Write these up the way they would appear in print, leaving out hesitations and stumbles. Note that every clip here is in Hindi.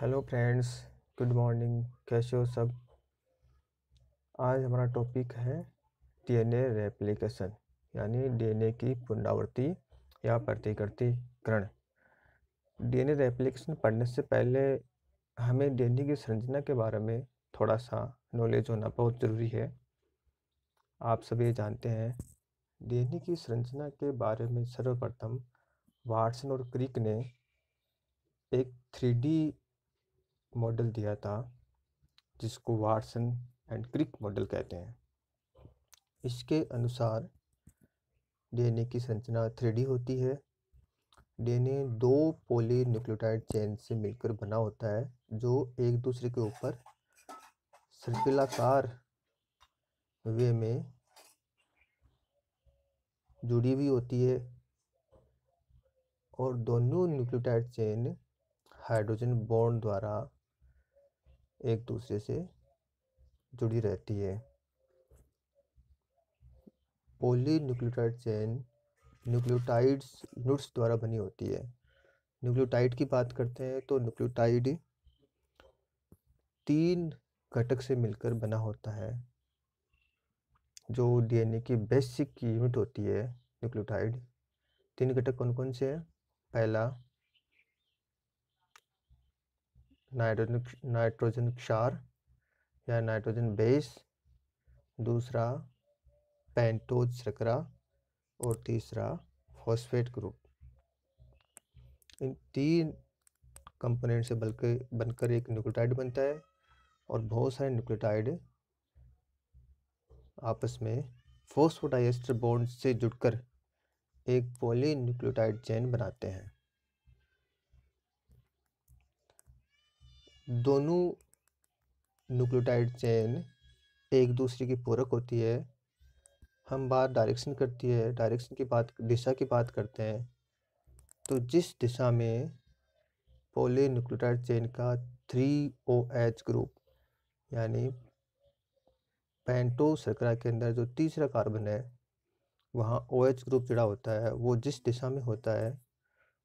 Hello friends, good morning. कैसे हो सब? आज हमारा टॉपिक है डीएनए रेप्लिकेशन, यानी डीएनए की पुनरावृत्ति या प्रतिकृतिकरण। डीएनए रेप्लिकेशन पढ़ने से पहले हमें डीएनए की संरचना के बारे में थोड़ा सा नॉलेज होना बहुत ज़रूरी है। आप सभी जानते हैं, डीएनए की संरचना के बारे में सर्वप्रथम वाटसन और क्रिक ने एक 3D मॉडल दिया था, जिसको वाटसन एंड क्रिक मॉडल कहते हैं। इसके अनुसार डीएनए की संरचना 3D होती है। डीएनए दो पॉलीन्यूक्लियोटाइड चेन से मिलकर बना होता है, जो एक दूसरे के ऊपर सर्पिलाकार वे में जुड़ी हुई होती है और दोनों न्यूक्लियोटाइड चेन हाइड्रोजन बॉन्ड द्वारा एक दूसरे से जुड़ी रहती है। पॉलीन्यूक्लियोटाइड चेन न्यूक्लियोटाइड्स यूनिट्स द्वारा बनी होती है। न्यूक्लियोटाइड की बात करते हैं तो न्यूक्लियोटाइड 3 घटक से मिलकर बना होता है। जो डीएनए की बेसिक यूनिट होती है न्यूक्लियोटाइड, 3 घटक कौन कौन से हैं? पहला नाइट्रोजन क्षार या नाइट्रोजन बेस, दूसरा पेंटोज शर्करा और तीसरा फॉस्फेट ग्रुप। इन 3 कंपोनेंट से बनकर एक न्यूक्लियोटाइड बनता है और बहुत सारे न्यूक्लियोटाइड आपस में फॉस्फोडाइएस्टर बॉन्ड से जुड़कर एक पॉलीन्यूक्लियोटाइड चेन बनाते हैं। दोनों न्यूक्लियोटाइड चेन एक दूसरे की पूरक होती है। हम बात दिशा की बात करते हैं, तो जिस दिशा में पॉलीन्यूक्लियोटाइड चेन का 3OH ग्रुप यानी पेंटोज शर्करा के अंदर जो तीसरा कार्बन है, वहाँ OH ग्रुप जुड़ा होता है, वो जिस दिशा में होता है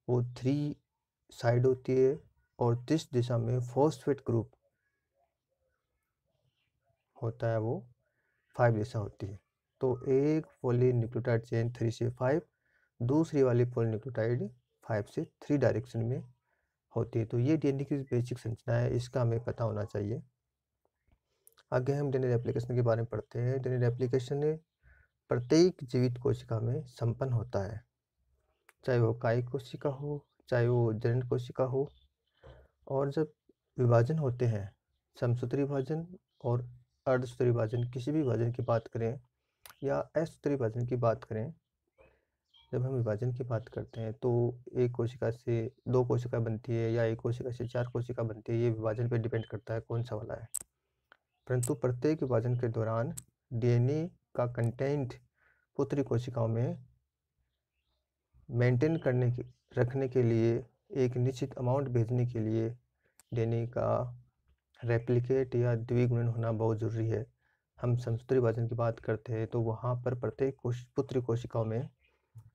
वो 3 साइड होती है, और जिस दिशा में फॉस्फेट ग्रुप होता है वो 5 दिशा होती है। तो एक पॉलीन्यूक्लियोटाइड चेन 3 से 5, दूसरी वाली पॉलीन्यूक्लियोटाइड 5 से 3 डायरेक्शन में होती है। तो ये डीएनए की बेसिक संरचना है, इसका हमें पता होना चाहिए। आगे हम डीएनए रेप्लिकेशन के बारे में पढ़ते हैं। डीएनए रेप्लिकेशन प्रत्येक जीवित कोशिका में संपन्न होता है, चाहे वो कायिक कोशिका हो, चाहे वो जनन कोशिका हो। और जब विभाजन होते हैं, समसूत्री विभाजन और अर्धसूत्री विभाजन, किसी भी विभाजन की बात करें या असूत्री विभाजन की बात करें, जब हम विभाजन की बात करते हैं तो एक कोशिका से 2 कोशिका बनती है या एक कोशिका से 4 कोशिका बनती है। ये विभाजन पर डिपेंड करता है कौन सा वाला है। परंतु प्रत्येक विभाजन के दौरान डीएनए का कंटेंट पुत्री कोशिकाओं में मेंटेन रखने के लिए, एक निश्चित अमाउंट भेजने के लिए डीएनए का रेप्लिकेट या द्विगुणन होना बहुत ज़रूरी है। हम समसूत्री विभाजन की बात करते हैं तो वहाँ पर प्रत्येक पुत्री कोशिकाओं में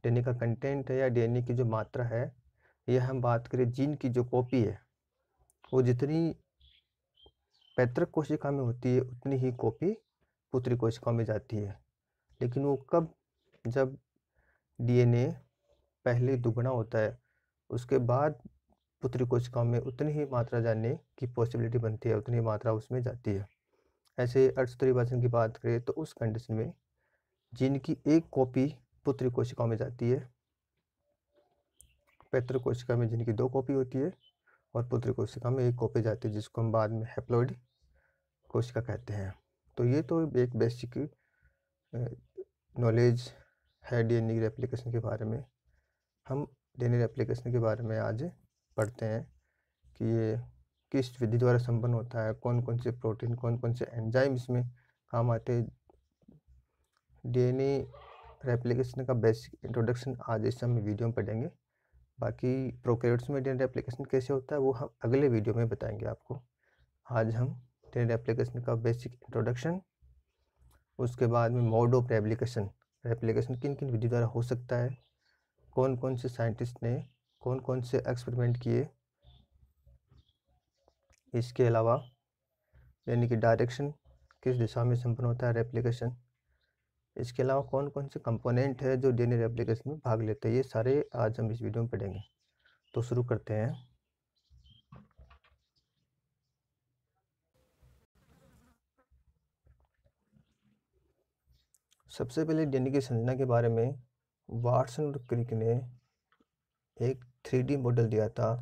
डीएनए का कंटेंट है या डीएनए की जो मात्रा है, यह हम बात करें जीन की जो कॉपी है, वो जितनी पैतृक कोशिका में होती है उतनी ही कॉपी पुत्री कोशिकाओं में जाती है। लेकिन वो कब? जब डीएनए पहले दुगुना होता है, उसके बाद पुत्री कोशिकाओं में उतनी ही मात्रा जाने की पॉसिबिलिटी बनती है, उतनी मात्रा उसमें जाती है। ऐसे अर्धसूत्री विभाजन की बात करें तो उस कंडीशन में जीन की एक कॉपी पुत्री कोशिकाओं में जाती है, पैतृक कोशिका में जिनकी 2 कॉपी होती है और पुत्री कोशिका में 1 कॉपी जाती है, जिसको हम बाद में हैप्लॉइड कोशिका कहते हैं। तो ये तो एक बेसिक नॉलेज है डीएनए रेप्लिकेशन के बारे में। हम डीएनए रेप्लिकेशन के बारे में आज पढ़ते हैं कि ये किस विधि द्वारा संपन्न होता है, कौन कौन से प्रोटीन, कौन कौन से एंजाइम इसमें काम आते हैं। डीएनए रेप्लिकेशन का बेसिक इंट्रोडक्शन आज इस हम वीडियो में पढ़ेंगे। बाकी प्रोकैरियोट्स में डीएनए रेप्लिकेशन कैसे होता है वो हम अगले वीडियो में बताएंगे आपको। आज हम डीएनए रेप्लिकेशन का बेसिक इंट्रोडक्शन, उसके बाद में मोड ऑफ रेप्लिकेशन किन किन विधि द्वारा हो सकता है, कौन कौन से साइंटिस्ट ने कौन कौन से एक्सपेरिमेंट किए, इसके अलावा यानी कि डायरेक्शन किस दिशा में संपन्न होता है रेप्लिकेशन। इसके अलावा कौन कौन से कंपोनेंट है जो डीएनए रेप्लिकेशन में भाग लेते हैं, ये सारे आज हम इस वीडियो में पढ़ेंगे। तो शुरू करते हैं। सबसे पहले डीएनए की संरचना के बारे में वाटसन और क्रिक ने एक 3D मॉडल दिया था,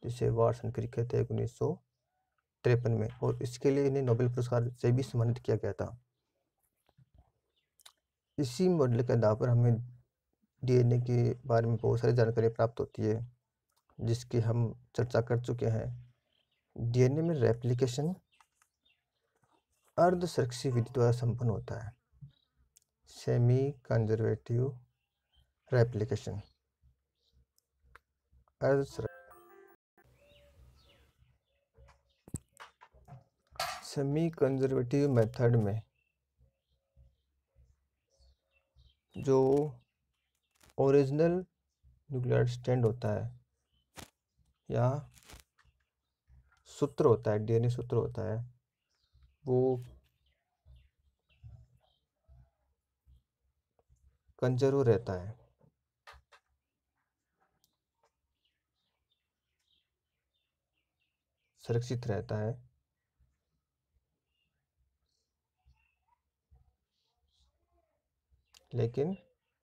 जिसे वाटसन क्रिक कहते हैं 1953 में, और इसके लिए इन्हें नोबेल पुरस्कार से भी सम्मानित किया गया था। इसी मॉडल के आधार पर हमें डीएनए के बारे में बहुत सारी जानकारी प्राप्त होती है, जिसकी हम चर्चा कर चुके हैं। डीएनए में रेप्लिकेशन अर्ध सुरक्षित विधि द्वारा संपन्न होता है, semi conservative replication. Semi conservative method में जो ओरिजिनल न्यूक्लियोटाइड स्ट्रैंड होता है या सूत्र होता है, डीएनए सूत्र होता है, वो कंजर्व रहता है। सुरक्षित रहता है, लेकिन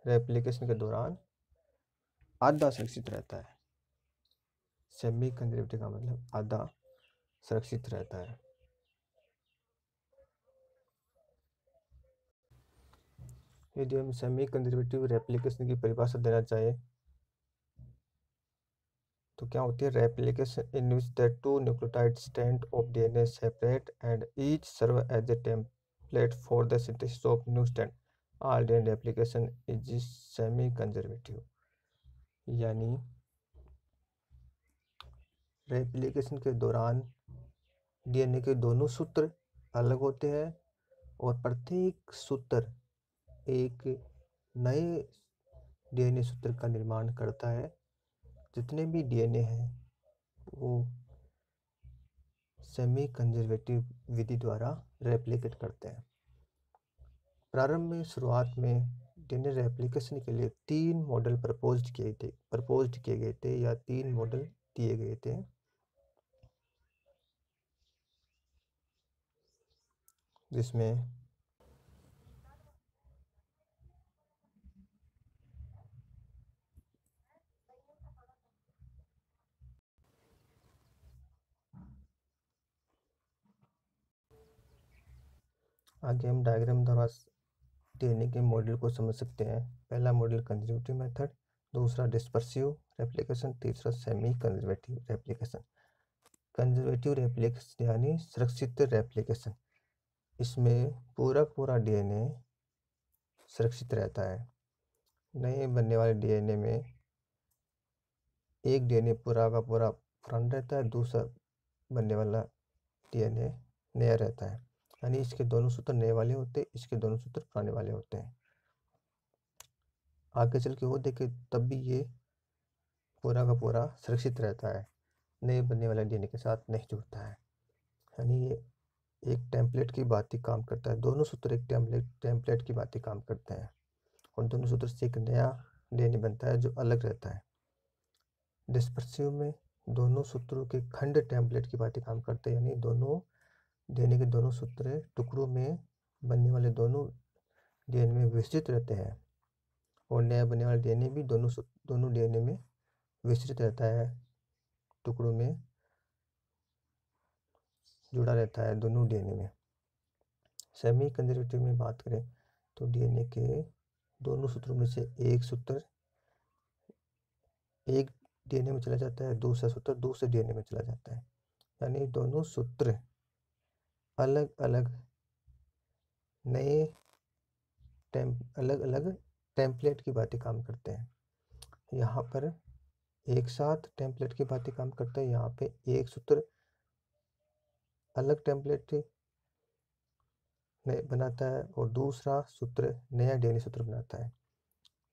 रेप्लिकेशन के दौरान आधा सुरक्षित रहता है। सेमी कंजर्वेटिव का मतलब आधा सुरक्षित रहता है। यदि हम सेमी कंजर्वेटिव रेप्लिकेशन की परिभाषा देना चाहें तो क्या होती है? Replication in which the two nucleotide strand of DNA separate and each serve as a template for the synthesis of new strand. All DNA replication is semi conservative. यानी रेप्लिकेशन के दौरान डीएनए के दोनों सूत्र अलग होते हैं और प्रत्येक सूत्र एक नए डीएनए सूत्र का निर्माण करता है। जितने भी डीएनए हैं वो सेमी कंजर्वेटिव विधि द्वारा रेप्लिकेट करते हैं। प्रारंभ में शुरुआत में डीएनए रेप्लिकेशन के लिए 3 मॉडल प्रपोज्ड किए गए थे या 3 मॉडल दिए गए थे। जिसमें आगे हम डायग्राम द्वारा डीएनए के मॉडल को समझ सकते हैं। पहला मॉडल कंजर्वेटिव मेथड, दूसरा डिस्पर्सिव रेप्लिकेशन, तीसरा semi conservative replication. Conservative replication यानी सुरक्षित रेप्लिकेशन, इसमें पूरा डीएनए सुरक्षित रहता है। नए बनने वाले डीएनए में एक डीएनए पूरा का पूरा पुराना रहता है, दूसरा बनने वाला डीएनए नया रहता है। यानी इसके दोनों सूत्र नए वाले होते हैं, इसके दोनों सूत्र पुराने वाले होते हैं। आगे चल के वो देखे तब भी ये पूरा का पूरा सुरक्षित रहता है, नए बनने वाले डीएनए के साथ नहीं जुड़ता है। यानी ये एक टेम्पलेट की बात ही काम करता है। दोनों सूत्र एक टेम्पलेट की बात ही काम करते हैं और दोनों सूत्र से एक नया डीएनए बनता है जो अलग रहता है। डिस्पर्सिव में दोनों सूत्रों के खंड टेम्पलेट की बात ही काम करते हैं, यानी दोनों डीएनए के दोनों सूत्र टुकड़ों में बनने वाले दोनों डीएनए में विस्तृत रहते हैं और नया बनने वाला डीएनए भी दोनों डीएनए में विस्तृत रहता है, टुकड़ों में जुड़ा रहता है दोनों डीएनए में। सेमी कंजर्वेटिव में बात करें तो डीएनए के दोनों सूत्रों में से एक सूत्र एक डीएनए में चला जाता है, दूसरा सूत्र दूसरे डीएनए में चला जाता है। यानी दोनों सूत्र अलग अलग नए अलग अलग टेम्पलेट की बातें काम करते हैं। यहाँ पर एक साथ टेम्पलेट की बातें काम करते हैं, यहाँ पे एक सूत्र अलग टेम्पलेट बनाता है और दूसरा सूत्र नया डीएनए सूत्र बनाता है।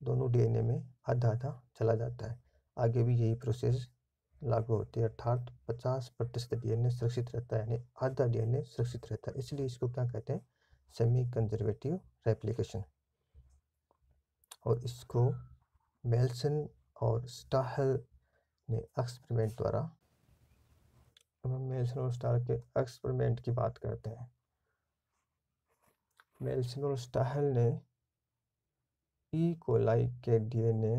दोनों डीएनए में आधा आधा चला जाता है। आगे भी यही प्रोसेस लागू होती है, अर्थात 50% डीएनए सुरक्षित रहता है, यानी आधा डीएनए सुरक्षित रहता है। इसलिए इसको क्या कहते हैं, सेमी कंजर्वेटिव रेप्लिकेशन। और इसको मेल्सन और स्टाहल ने एक्सपेरिमेंट द्वारा, मेल्सन और स्टाहल के एक्सपेरिमेंट की बात करते हैं। मेल्सन और स्टाहल ने ई कोलाई के डीएनए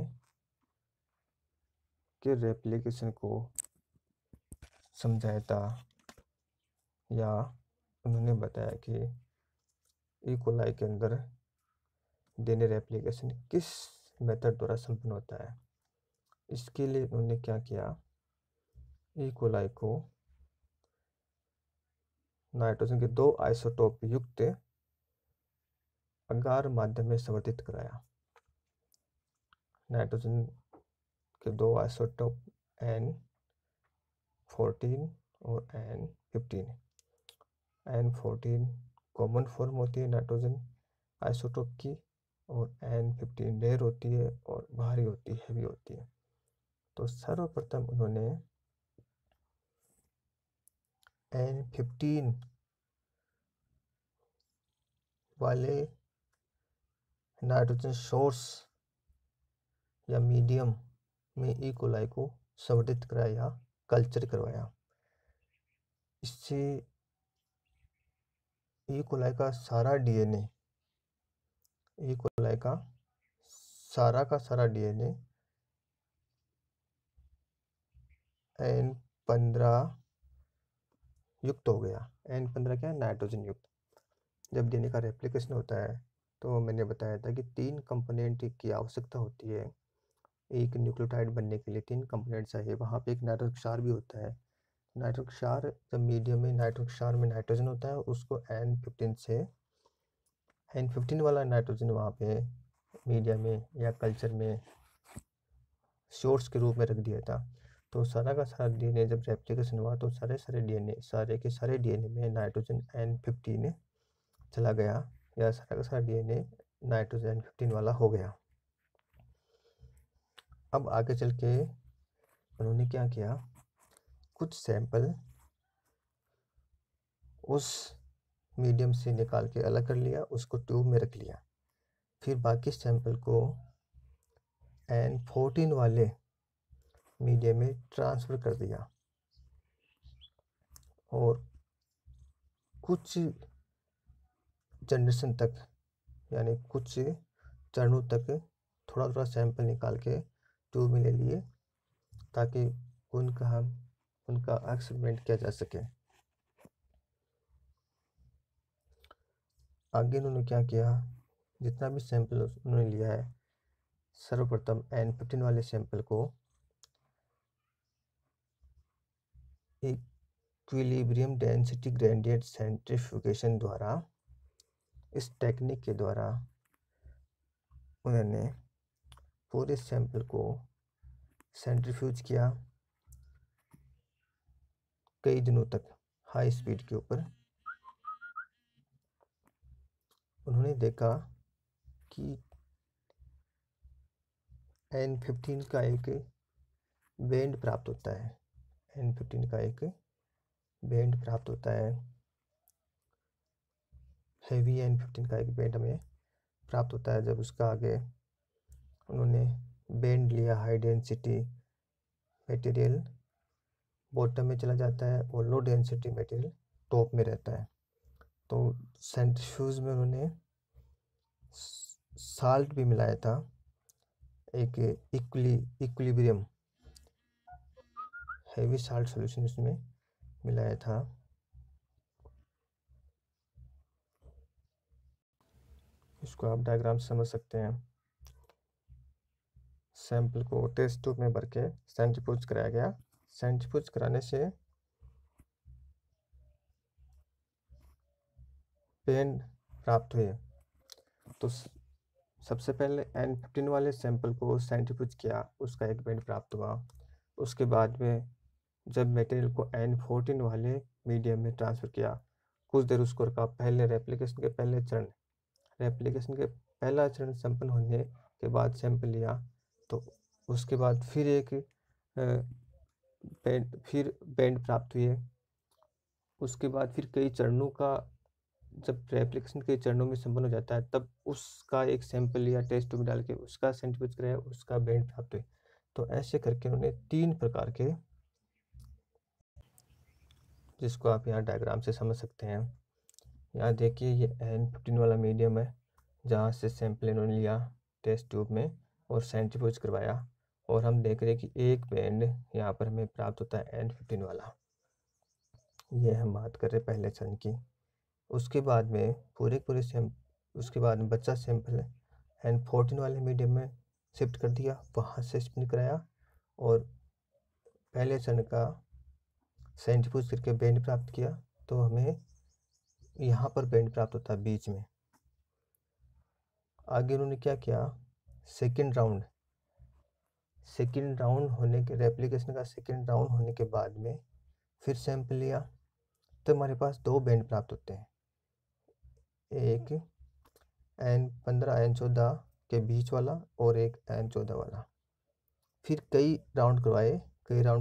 के रेप्लिकेशन को समझाया था, या उन्होंने बताया कि ई कोलाई के अंदर डीएनए रेप्लिकेशन किस मेथड द्वारा संपन्न होता है। इसके लिए उन्होंने क्या किया, ई कोलाई को नाइट्रोजन के 2 आइसोटोप युक्त अगार माध्यम में संवर्धित कराया। नाइट्रोजन के 2 आइसोटोप N14 और N15। N14 कॉमन फॉर्म होती है नाइट्रोजन आइसोटोप की, और N15 रेयर होती है और भारी होती है, हैवी होती है। तो सर्वप्रथम उन्होंने N15 वाले नाइट्रोजन सोर्स या मीडियम में ई कोलाई को संवर्धित कराया या कल्चर करवाया। इससे ई कोलाई का सारा डीएनए, ई कोलाई का सारा डीएनए N15 युक्त हो गया। N15 क्या है, नाइट्रोजन युक्त। जब डीएनए का रेप्लिकेशन होता है तो मैंने बताया था कि 3 कंपोनेंट की आवश्यकता होती है। एक न्यूक्लियोटाइड बनने के लिए 3 कंपोनेंट चाहिए। वहाँ पे एक नाइट्रोजन क्षार भी होता है। नाइट्रोजन क्षार जब मीडियम में नाइट्रोजन क्षार में नाइट्रोजन होता है, उसको N15 वाला नाइट्रोजन वहाँ पे मीडिया में या कल्चर में सोर्स के रूप में रख दिया था। तो सारा का सारा डीएनए जब रेप्लिकेशन हुआ तो सारे के सारे डीएनए में नाइट्रोजन N15 चला गया, या सारा का सारा डीएनए नाइट्रोजन N15 वाला हो गया। अब आगे चल के उन्होंने क्या किया, कुछ सैंपल उस मीडियम से निकाल के अलग कर लिया, उसको ट्यूब में रख लिया। फिर बाकी सैंपल को N14 वाले मीडियम में ट्रांसफ़र कर दिया, और कुछ जनरेशन तक, यानी कुछ चरणों तक थोड़ा थोड़ा सैंपल निकाल के ट्यूब में ले लिए, ताकि उनका एक्सपेरिमेंट किया जा सके। आगे उन्होंने क्या किया, जितना भी सैंपल उन्होंने लिया है, सर्वप्रथम N15 वाले सैंपल को इक्विलिब्रियम डेंसिटी ग्रेडियंट सेंट्रीफ्यूगेशन द्वारा, इस टेक्निक के द्वारा उन्होंने पूरे सैंपल को सेंट्रीफ्यूज किया कई दिनों तक हाई स्पीड के ऊपर। उन्होंने देखा कि N15 का एक बैंड प्राप्त होता है, N15 का एक बैंड प्राप्त होता है, हैवी N15 का एक बैंड हमें प्राप्त होता है। जब उसका आगे उन्होंने बैंड लिया, हाई डेंसिटी मटेरियल बॉटम में चला जाता है और लो डेंसिटी मटेरियल टॉप में रहता है। तो सेंट्रीफ्यूज में उन्होंने साल्ट भी मिलाया था, एक इक्विलिब्रियम हैवी साल्ट सॉल्यूशन इसमें मिलाया था। इसको आप डायग्राम समझ सकते हैं। सैंपल को टेस्ट ट्यूब में भर के सेंट्रीफ्यूज कराया गया। सेंट्रीफ्यूज कराने से बैंड प्राप्त हुए। तो सबसे पहले N15 वाले सैंपल को सेंट्रीफ्यूज किया, उसका एक बैंड प्राप्त हुआ। उसके बाद में जब मटेरियल को N14 वाले मीडियम में ट्रांसफ़र किया, कुछ देर उसको रखा। पहले रेप्लिकेशन के पहला चरण संपन्न होने के बाद सैंपल लिया, तो उसके बाद फिर एक फिर बैंड प्राप्त हुए। उसके बाद फिर कई चरणों का, जब रेप्लिकेशन कई चरणों में संपन्न हो जाता है, तब उसका एक सैंपल या टेस्ट ट्यूब में डाल के उसका सेंट्रीफ्यूज कराया, उसका बैंड प्राप्त हुए। तो ऐसे करके उन्होंने 3 प्रकार के, जिसको आप यहाँ डायग्राम से समझ सकते हैं। यहाँ देखिए ये N15 वाला मीडियम है, जहाँ से सैंपल इन्होंने लिया टेस्ट ट्यूब में और सेंट्रीफ्यूज करवाया, और हम देख रहे हैं कि एक बैंड यहाँ पर हमें प्राप्त होता है N15 वाला। ये हम बात कर रहे हैं पहले चरण की। उसके बाद में उसके बाद में बच्चा सैंपल N14 वाले मीडियम में शिफ्ट कर दिया, वहाँ से स्पिन कराया और पहले चरण का सेंट्रीफ्यूज करके बैंड प्राप्त किया। तो हमें यहाँ पर बैंड प्राप्त होता है बीच में। आगे उन्होंने क्या किया, सेकेंड राउंड होने के, रेप्लिकेशन का सेकेंड राउंड होने के बाद में फिर सैंपल लिया, तो हमारे पास 2 बैंड प्राप्त होते हैं, एक N15 N14 के बीच वाला और एक N14 वाला। फिर कई राउंड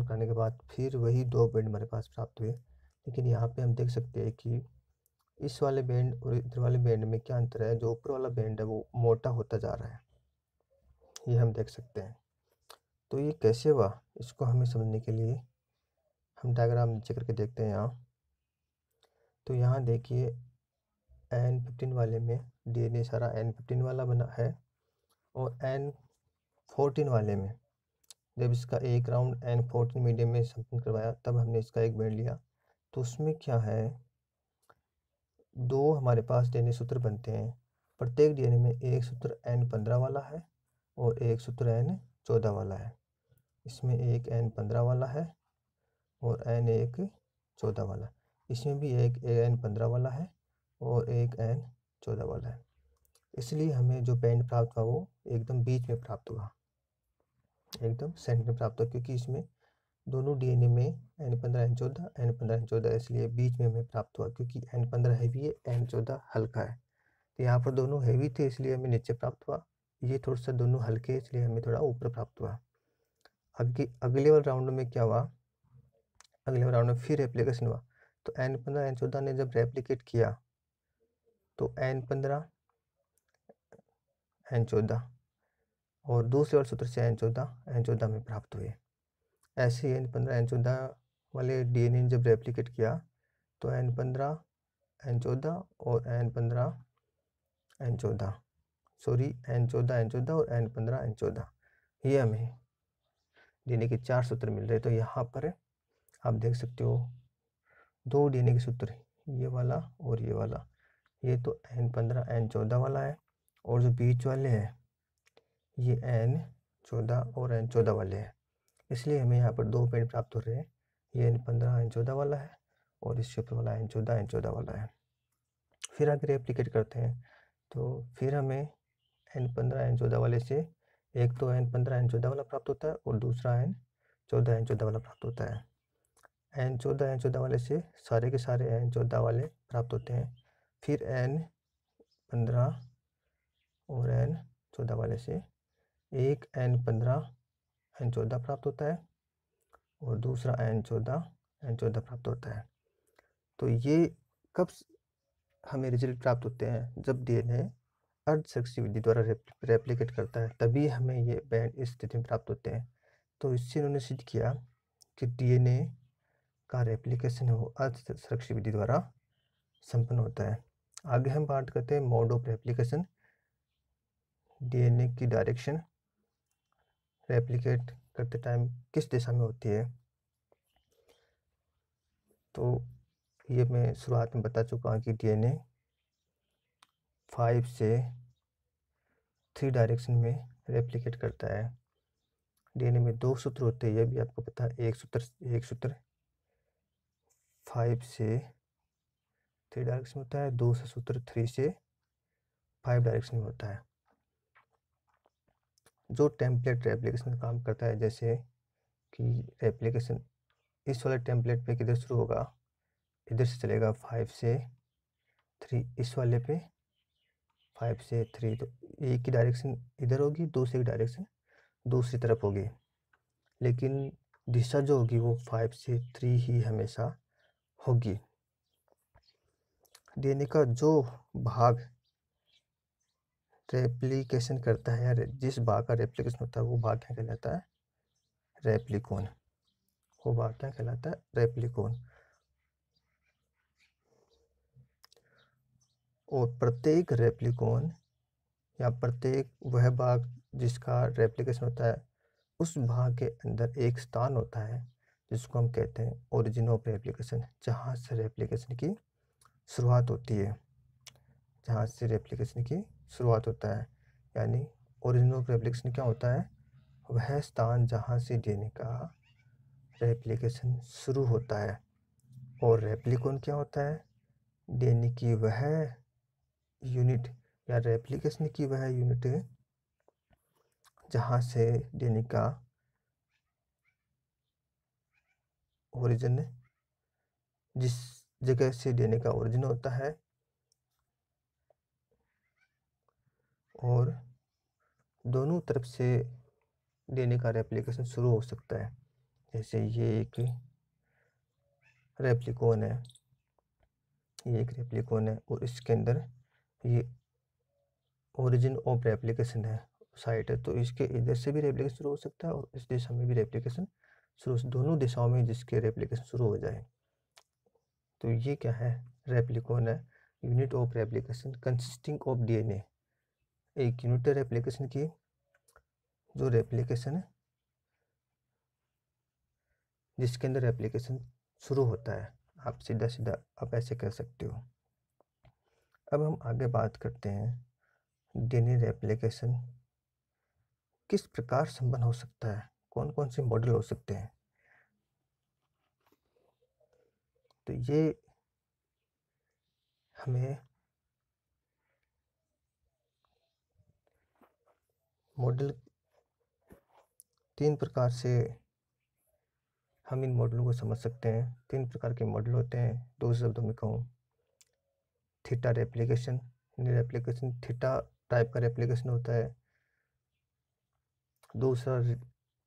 कराने के बाद फिर वही 2 बैंड हमारे पास प्राप्त हुए। लेकिन यहाँ पे हम देख सकते हैं कि इस वाले बैंड और इधर वाले बैंड में क्या अंतर है, जो ऊपर वाला बैंड है वो मोटा होता जा रहा है, ये हम देख सकते हैं। तो ये कैसे हुआ, इसको हमें समझने के लिए हम डायग्राम नीचे करके देखते हैं यहाँ। तो यहाँ देखिए N15 वाले में DNA सारा N15 वाला बना है, और N14 वाले में जब इसका एक राउंड N14 मीडियम में संपन्न करवाया, तब हमने इसका एक बैंड लिया। तो उसमें क्या है, 2 हमारे पास DNA सूत्र बनते हैं। प्रत्येक DNA में एक सूत्र N15 वाला है और एक सूत्र N14 वाला है। इसमें एक N15 वाला है और N14 वाला। इसमें भी एक N15 वाला है और एक N14 वाला है। इसलिए हमें जो बैंड प्राप्त हुआ वो एकदम बीच में प्राप्त हुआ, एकदम सेंटर में प्राप्त हुआ, क्योंकि इसमें दोनों DNA में N15 N14 इसलिए बीच में हमें प्राप्त हुआ, क्योंकि N15 हैवी है, N14 हल्का है। तो यहाँ पर दोनों हैवी थे इसलिए हमें नीचे प्राप्त हुआ, ये थोड़ा सा दोनों हल्के इसलिए हमें थोड़ा ऊपर प्राप्त हुआ। अगले वाले राउंड में क्या हुआ, अगले राउंड में फिर रेप्लिकेशन हुआ। तो N15 N14 ने जब रेप्लिकेट किया तो N15 N14 और दूसरे वाले सूत्र से N14 में प्राप्त हुए। ऐसे ही N15 N14 वाले DNA ने जब रेप्लिकेट किया तो N15 N14 और N14 N14 और N15 N14, ये हमें DNA के 4 सूत्र मिल रहे। तो यहाँ पर आप देख सकते हो 2 DNA के सूत्र, ये वाला और ये वाला। ये तो N15 N14 वाला है, और जो बीच वाले हैं ये N14 और N14 वाले हैं। इसलिए हमें यहाँ पर 2 बैंड प्राप्त हो रहे हैं, ये N15 N14 वाला है और इसके ऊपर वाला N14 वाला है। फिर आगे रेप्लिकेट करते हैं, तो फिर हमें N15 N14 वाले से एक तो N15 N14 वाला प्राप्त होता है और दूसरा N14 N14 वाला प्राप्त होता है। N14 N14 वाले से सारे के सारे N14 वाले प्राप्त होते हैं। फिर N15 और N14 वाले से एक N15 N14 प्राप्त होता है और दूसरा N14 प्राप्त होता है। तो ये कब हमें रिजल्ट प्राप्त होते हैं, जब DNA अर्धसरक्षी विधि द्वारा रेप्लिकेट करता है, तभी हमें ये बैंड इस स्थिति में प्राप्त होते हैं। तो इससे उन्होंने सिद्ध किया कि DNA का रेप्लिकेशन हो अर्धसरक्षी विधि द्वारा संपन्न होता है। आगे हम बात करते हैं मोड ऑफ रेप्लिकेशन। DNA की डायरेक्शन रेप्लिकेट करते टाइम किस दिशा में होती है, तो ये मैं शुरुआत में बता चुका हूँ कि DNA 5 से 3 डायरेक्शन में रेप्लिकेट करता है। DNA में 2 सूत्र होते हैं, ये भी आपको पता है। एक सूत्र 5 से 3 डायरेक्शन होता है, दूसरा सूत्र 3 से 5 डायरेक्शन में होता है। जो टेम्पलेट रेप्लिकेशन काम करता है, जैसे कि रेप्लिकेशन इस वाले टेम्पलेट पे किधर शुरू होगा, इधर से चलेगा 5 से 3, इस वाले पे 5 से 3, तो एक की डायरेक्शन इधर होगी, दूसरी की डायरेक्शन दूसरी तरफ होगी। लेकिन दिशा जो होगी वो 5 से 3 ही हमेशा होगी। डीएनए का जो भाग रेप्लिकेशन करता है या जिस भाग का रेप्लिकेशन होता है वो भाग क्या कहलाता है? रेप्लिकोन। वो भाग क्या कहलाता है? रेप्लिकोन। और प्रत्येक रेप्लिकोन या प्रत्येक वह भाग जिसका रेप्लिकेशन होता है उस भाग के अंदर एक स्थान होता है जिसको हम कहते हैं ओरिजिन ऑफ रेप्लिकेशन, जहाँ से रेप्लिकेशन की शुरुआत होती है। जहाँ से रेप्लिकेशन की शुरुआत होता है, यानी ओरिजिन ऑफ रेप्लिकेशन क्या होता है? वह स्थान जहाँ से डीएनए का रेप्लिकेशन शुरू होता है। और रेप्लिकोन क्या होता है? डीएनए की वह यूनिट या रेप्लिकेशन की वह यूनिट जहाँ से डीएनए का ओरिजिन, जिस जगह से डीएनए का ओरिजिन होता है और दोनों तरफ से डीएनए का रेप्लिकेशन शुरू हो सकता है। जैसे ये एक रेप्लिकोन है, ये एक रेप्लिकोन है और इसके अंदर ये ओरिजिन ऑफ रेप्लिकेशन है साइट है, तो इसके इधर से भी रेप्लिकेशन शुरू हो सकता है और इस दिशा में भी रेप्लिकेशन शुरू, दोनों दिशाओं में जिसके रेप्लिकेशन शुरू हो जाए तो ये क्या है? रेप्लिकोन है। Unit of replication consisting of DNA, एक यूनिट है रेप्लिकेशन की जो रेप्लिकेशन है जिसके अंदर रेप्लिकेशन शुरू होता है। आप सीधा सीधा आप ऐसे कह सकते हो। अब हम आगे बात करते हैं डीएनए रेप्लिकेशन किस प्रकार संपन्न हो सकता है, कौन कौन से मॉडल हो सकते हैं। तो ये हमें मॉडल 3 प्रकार से हम इन मॉडलों को समझ सकते हैं। 3 प्रकार के मॉडल होते हैं। दूसरे शब्दों में कहूँ, थीटा रेप्लिकेशन, थीटा टाइप का रेप्लिकेशन होता है। दूसरा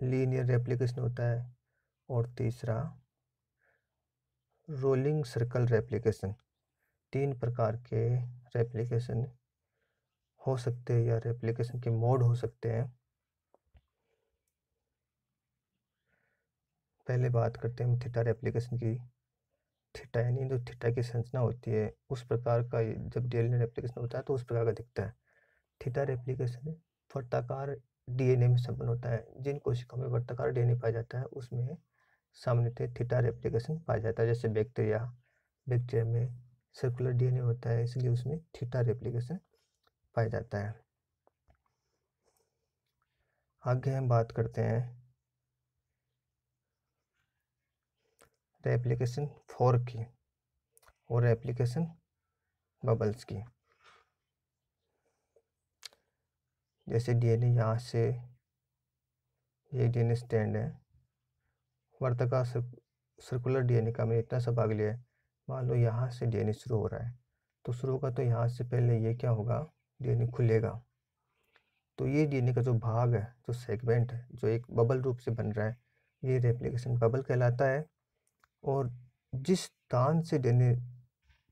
लीनियर रेप्लिकेशन होता है और तीसरा रोलिंग सर्कल रेप्लिकेशन। 3 प्रकार के रेप्लिकेशन हो सकते हैं या रेप्लिकेशन के मोड हो सकते हैं। पहले बात करते हैं हम थीटा रेप्लिकेशन की। थीटा यानी जो थीटा की संरचना होती है उस प्रकार का जब डीएनए रेप्लिकेशन होता है तो उस प्रकार का दिखता है। थीटा रेप्लिकेशन वर्ताकार डीएनए में संपन्न होता है। जिन कोशिकाओं में वर्ताकार डीएनए पाया जाता है उसमें सामान्यतः थीटा रेप्लिकेशन पाया जाता है। जैसे बैक्टीरिया में सर्कुलर डीएनए होता है, इसलिए उसमें थीटा रेप्लिकेशन पाया जाता है। आगे हम बात करते हैं रेप्लिकेशन फोर्क की और रेप्लिकेशन बबल्स की। जैसे डीएनए यहाँ से ये डीएनए स्टैंड है, वर्ताकार सर्कुलर डीएनए का मैंने इतना सा भाग लिया है। मान लो यहाँ से डीएनए शुरू हो रहा है, तो शुरू होगा तो यहाँ से पहले ये क्या होगा? डीएनए खुलेगा। तो ये डीएनए का जो भाग है, जो सेगमेंट है, जो एक बबल रूप से बन रहा है, ये रेप्लिकेशन बबल कहलाता है। और जिस स्थान से डीएनए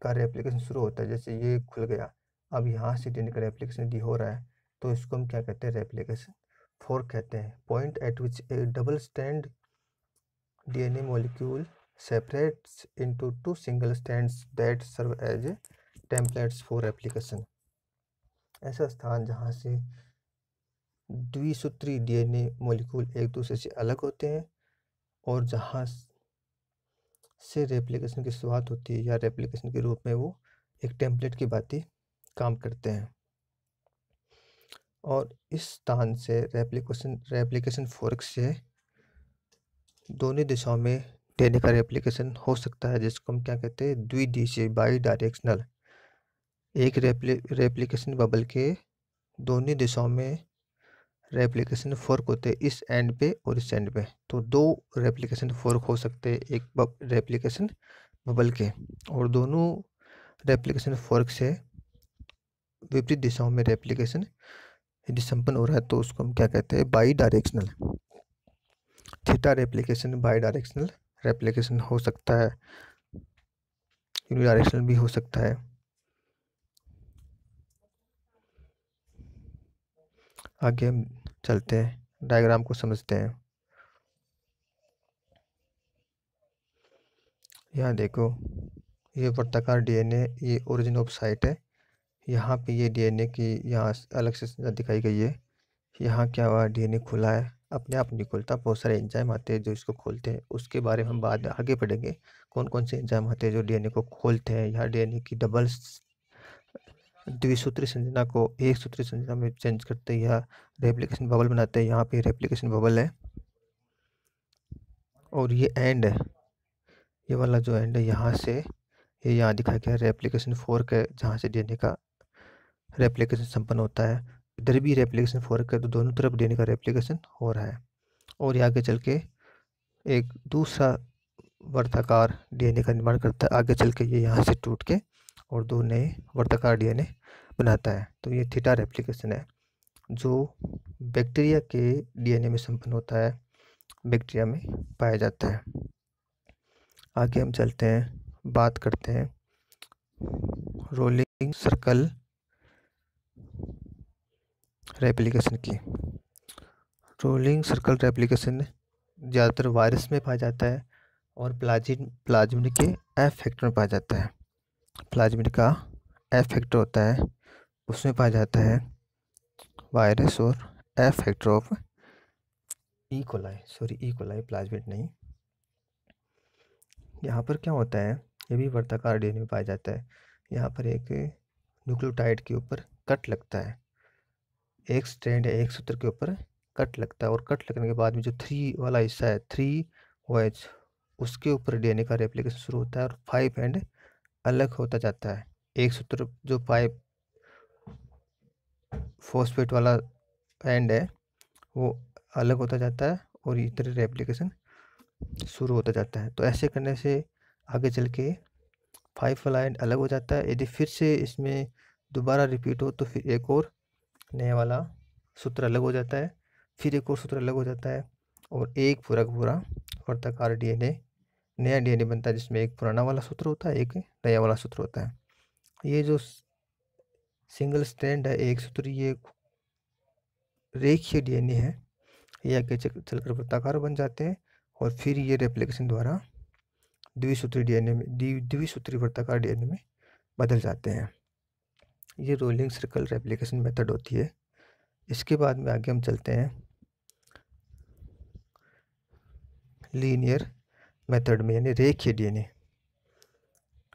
का रेप्लिकेशन शुरू होता है, जैसे ये खुल गया, अब यहाँ से डीएनए का रेप्लिकेशन डी हो रहा है, तो इसको हम क्या कहते हैं? रेप्लिकेशन फोर्क कहते हैं। Point eight which A double stand DNA molecule separates into 2 single strands that serve as templates for replication। ऐसा स्थान जहाँ से द्विसूत्री DNA मॉलिक्यूल एक दूसरे से अलग होते हैं और जहाँ से रेप्लिकेशन की शुरुआत होती है या रेप्लिकेशन के रूप में वो एक टेम्पलेट की भांति काम करते हैं। और इस स्थान से रेप्लिकेशन फोर्क से दोनों दिशाओं में डीएनए का रेप्लिकेशन हो सकता है, जिसको हम क्या कहते हैं? द्विदिशीय, बाई डायरेक्शनल। एक रेप्लिकेशन बबल के दोनों दिशाओं में रेप्लिकेशन फोर्क होते हैं, इस एंड पे और इस एंड पे। तो 2 रेप्लिकेशन फोर्क हो सकते हैं एक रेप्लिकेशन बबल के, और दोनों रेप्लिकेशन फोर्क से विपरीत दिशाओं में रेप्लिकेशन यदि संपन्न हो रहा है तो उसको हम क्या कहते हैं? By directional. Theta replication by directional replication हो सकता है, यूनिडायरेक्शनल भी हो सकता है। आगे हम चलते हैं, डायग्राम को समझते हैं। यहाँ देखो, ये वर्ताकार डीएनए, ये ओरिजिन ऑफ साइट है। यहाँ पे ये डीएनए की यहाँ अलग से दिखाई गई है। यहाँ क्या हुआ, डीएनए खुला है, अपने आप नहीं खुलता, बहुत सारे एंजाइम आते हैं जो इसको खोलते हैं। उसके बारे में हम बाद में आगे पढ़ेंगे, कौन कौन से एंजाइम आते हैं जो डीएनए को खोलते हैं। यहाँ डीएनए की डबल द्विसूत्री संरचना को एक सूत्री संरचना में चेंज करते हैं, या रेप्लिकेशन बबल बनाते हैं। यहाँ पे रेप्लिकेशन बबल है, और ये एंड है, ये वाला जो एंड है यहाँ से, ये यहाँ दिखाया गया रेप्लिकेशन फोर्क है, जहाँ से डीएनए का रेप्लिकेशन संपन्न होता है। इधर भी रेप्लिकेशन फोर्क है, तो दोनों तरफ डीएनए का रेप्लिकेशन हो रहा है। और ये आगे चल के एक दूसरा वर्ताकार डीएनए का निर्माण करता है। आगे चल के ये यहाँ से टूट के और दो नए वर्ताकार डीएनए बनाता है। तो ये थीटा रेप्लिकेशन है, जो बैक्टीरिया के डीएनए में संपन्न होता है, बैक्टीरिया में पाया जाता है। आगे हम चलते हैं, बात करते हैं रोलिंग सर्कल रेप्लिकेशन की। रोलिंग सर्कल रेप्लिकेशन ज़्यादातर वायरस में पाया जाता है, और प्लाज्मिड के एफ फैक्टर में पाया जाता है। प्लाज्मिड का एफ फैक्टर होता है, उसमें पाया जाता है वायरस, और F factor of E coli plasmid नहीं। यहाँ पर क्या होता है, ये भी वर्ताकार डीएनए में पाया जाता है। यहाँ पर एक न्यूक्लियोटाइड के ऊपर कट लगता है, एक स्ट्रैंड है, एक सूत्र के ऊपर कट लगता है, और कट लगने के बाद में जो 3 वाला हिस्सा है, 3OH, उसके ऊपर डीएनए का रेप्लिकेशन शुरू होता है, और 5 एंड अलग होता जाता है। एक सूत्र जो 5 फॉस्फेट वाला एंड है वो अलग होता जाता है, और इधर रेप्लिकेशन शुरू होता जाता है। तो ऐसे करने से आगे चल के 5 वाला एंड अलग हो जाता है। यदि फिर से इसमें दोबारा रिपीट हो तो फिर एक और नया वाला सूत्र अलग हो जाता है, फिर एक और सूत्र अलग हो जाता है, और एक पूरा का पूरा वर्ताकार डीएनए, नया डीएनए बनता है, जिसमें एक पुराना वाला सूत्र होता है, एक नया वाला सूत्र होता है। ये जो सिंगल स्ट्रैंड है, एक सूत्र, ये रेखीय डीएनए है, ये आगे चलकर वृत्ताकार बन जाते हैं, और फिर ये रेप्लिकेशन द्वारा द्विसूत्री डीएनए में, द्विसूत्री वृत्ताकार डीएनए में बदल जाते हैं। ये रोलिंग सर्कल रेप्लिकेशन मेथड होती है। इसके बाद में आगे हम चलते हैं लीनियर मेथड में, यानी रेखीय डीएनए।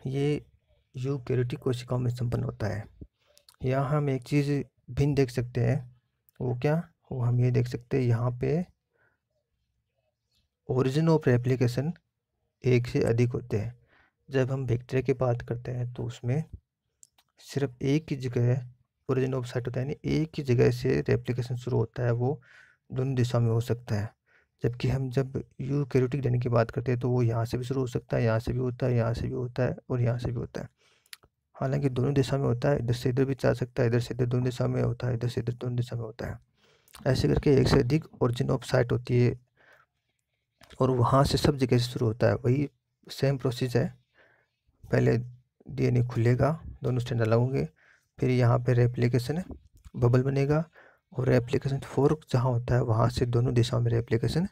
ये यूकेरियोटिक कोशिकाओं में संपन्न होता है। यहाँ हम एक चीज़ भिन्न देख सकते हैं, वो क्या, वो हम ये देख सकते हैं, यहाँ पे ओरिजिन ऑफ रेप्लिकेशन एक से अधिक होते हैं। जब हम बैक्टीरिया की बात करते हैं तो उसमें सिर्फ एक ही जगह ओरिजिन ऑफ साइट होता है, यानी एक ही जगह से रेप्लिकेशन शुरू होता है, वो दोनों दिशा में हो सकता है। जबकि हम जब यूकेरियोटिक डीएनए की बात करते हैं तो वो यहाँ से भी शुरू हो सकता है, यहाँ से भी होता है, यहाँ से भी होता है, और यहाँ से भी होता है। हालांकि दोनों दिशा में होता है, इधर से इधर भी जा सकता है, इधर से इधर दोनों दिशा में होता है, इधर से इधर दोनों दिशा में होता है। ऐसे करके एक से अधिक ओरिजिन ऑफ साइट होती है, और वहाँ से सब जगह से शुरू होता है। वही सेम प्रोसेस है, पहले डीएनए खुलेगा, दोनों स्ट्रैंड अलग होंगे, फिर यहाँ पे रेप्लिकेशन बबल बनेगा, और रेप्लिकेशन फोर्क जहाँ होता है वहाँ से दोनों दिशाओं में रेप्लिकेशन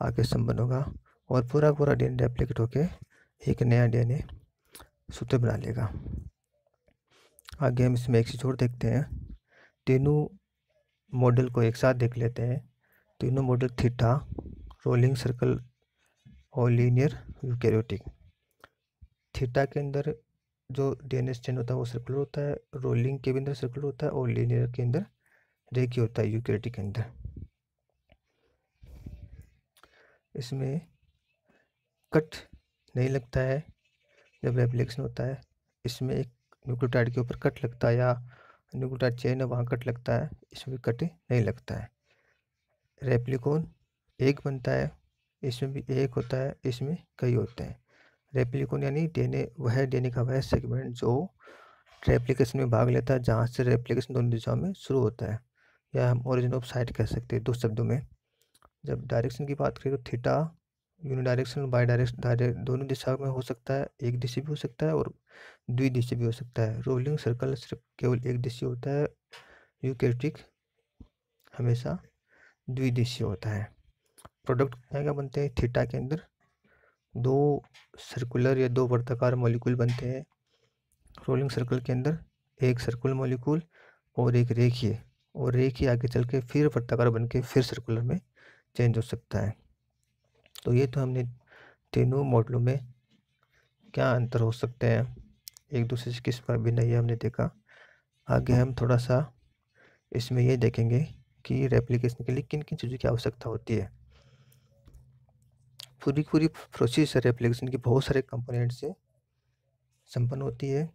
आगे संपन्न होगा, और पूरा पूरा डीएनए रेप्लिकेट होके एक नया डीएनए सूत्र बना लेगा। आगे हम इसमें एक चीज़ और देखते हैं, तीनों मॉडल को एक साथ देख लेते हैं। तीनों मॉडल थीटा, रोलिंग सर्कल और लीनियर यूकेरियोटिक। थीटा के अंदर जो डीएनए स्ट्रैंड होता है वो सर्कुलर होता है, रोलिंग के भी अंदर सर्कुलर होता है, और लीनियर के अंदर रेखीय होता है, यूकेरियोटिक के अंदर। इसमें कट नहीं लगता है जब रेप्लिकेशन होता है, इसमें एक न्यूक्लियोटाइड के ऊपर कट लगता है, या न्यूक्लियोटाइड चेन है वहाँ कट लगता है, इसमें कट नहीं लगता है। रेप्लिकोन एक बनता है, इसमें भी एक होता है, इसमें कई होते हैं। रेप्लिकोन यानी डीएनए, वह डीएनए का वह सेगमेंट जो रेप्लिकेशन में भाग लेता है, जहाँ से रेप्लिकेशन दोनों दिशाओं में शुरू होता है, या हम ओरिजिन ऑफ साइट कह सकते हैं दो शब्दों में। जब डायरेक्शन की बात करें तो थीटा यूनिडायरेक्शनल बाई डायरेक्शन दोनों दिशा में हो सकता है, एक दिशा भी हो सकता है और द्विदिशीय भी हो सकता है। रोलिंग सर्कल सिर्फ केवल एक दिशीय होता है, यूकेट्रिक हमेशा द्विदिशीय होता है। प्रोडक्ट क्या क्या बनते हैं थीटा के अंदर? दो सर्कुलर या दो वर्ताकार मॉलिक्यूल बनते हैं रोलिंग सर्कल के अंदर, एक सर्कुलर मॉलिक्यूल और एक रेखीय, और रेखीय आगे चल के फिर वर्ताकार बन के फिर सर्कुलर में चेंज हो सकता है। तो ये तो हमने तीनों मॉडलों में क्या अंतर हो सकते हैं, एक दूसरे से किस पर भिन्न है, हमने देखा। आगे हम थोड़ा सा इसमें ये देखेंगे कि रेप्लिकेशन के लिए किन किन चीज़ों की आवश्यकता होती है। पूरी पूरी प्रोसेस रेप्लिकेशन की बहुत सारे कंपोनेंट से संपन्न होती है।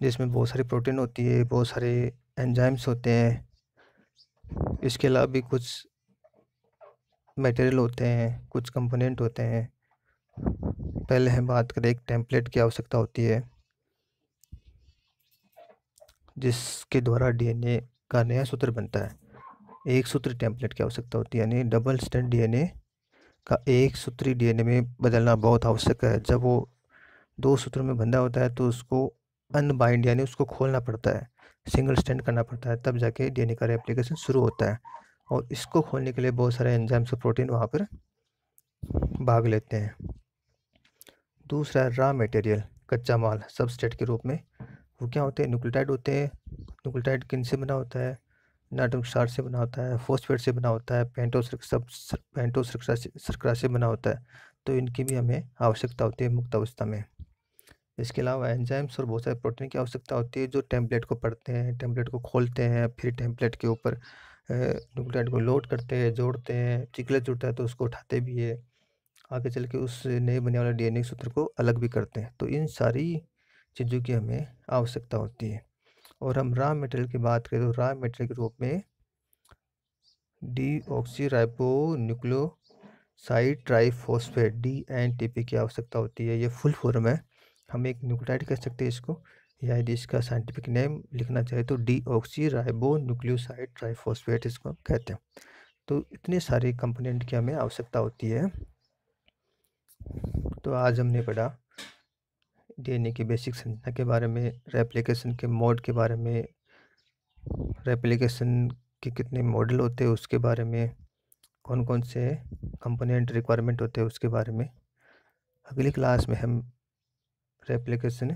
जिसमें बहुत सारी प्रोटीन होती है, बहुत सारे एंजाइम्स होते हैं, इसके अलावा भी कुछ मटेरियल होते हैं, कुछ कंपोनेंट होते हैं। पहले हम बात करें, एक टेम्पलेट की आवश्यकता होती है जिसके द्वारा डीएनए का नया सूत्र बनता है। एक सूत्री टेम्पलेट की आवश्यकता होती है, यानी डबल स्ट्रैंड डीएनए का एक सूत्री डीएनए में बदलना बहुत आवश्यक है। जब वो दो सूत्रों में बंधा होता है तो उसको अनबाइंड यानी उसको खोलना पड़ता है, सिंगल स्टैंड करना पड़ता है, तब जाके डीएनए का रेप्लिकेशन शुरू होता है। और इसको खोलने के लिए बहुत सारे एंजाइम्स और प्रोटीन वहाँ पर भाग लेते हैं। दूसरा रॉ मटेरियल, कच्चा माल सबस्ट्रेट के रूप में, वो क्या होते हैं? न्यूक्लियोटाइड होते हैं। न्यूक्लियोटाइड किन से बना होता है? नाइट्रोजन स्टार्च से बना होता है, फॉस्फेट से बना होता है, पेंटोस शर्करा से बना होता है। तो इनकी भी हमें आवश्यकता होती है मुक्त अवस्था में। इसके अलावा एंजाइम्स और बहुत सारे प्रोटीन की आवश्यकता होती है जो टेम्पलेट को पढ़ते हैं, टेम्पलेट को खोलते हैं, फिर टेम्पलेट के ऊपर न्यूक्लियोटाइड को लोड करते हैं, जोड़ते हैं, चिकलेट जुड़ता है तो उसको उठाते भी है, आगे चल के उस नए बनने वाले डीएनए सूत्र को अलग भी करते हैं। तो इन सारी चीज़ों की हमें आवश्यकता होती है। और हम रॉ मटेरियल की बात करें तो रॉ मटेरियल के रूप में डीऑक्सीराइबोन्यूक्लियोसाइड ट्राइफॉस्फेट DNTP की आवश्यकता होती है। ये फुल फॉर्म है, हम एक न्यूक्लियोटाइड कह सकते हैं इसको, या यदि इसका साइंटिफिक नेम लिखना चाहे तो डीऑक्सीराइबोन्यूक्लियोसाइड ट्राइफॉस्फेट इसको कहते हैं। तो इतने सारे कंपोनेंट की हमें आवश्यकता होती है। तो आज हमने पढ़ा डीएनए की बेसिक संरचना के बारे में, रेप्लिकेशन के मोड के बारे में, रेप्लिकेशन के कितने मॉडल होते हैं उसके बारे में, कौन कौन से कंपोनेंट रिक्वायरमेंट होते हैं उसके बारे में। अगली क्लास में हम रेप्लिकेशन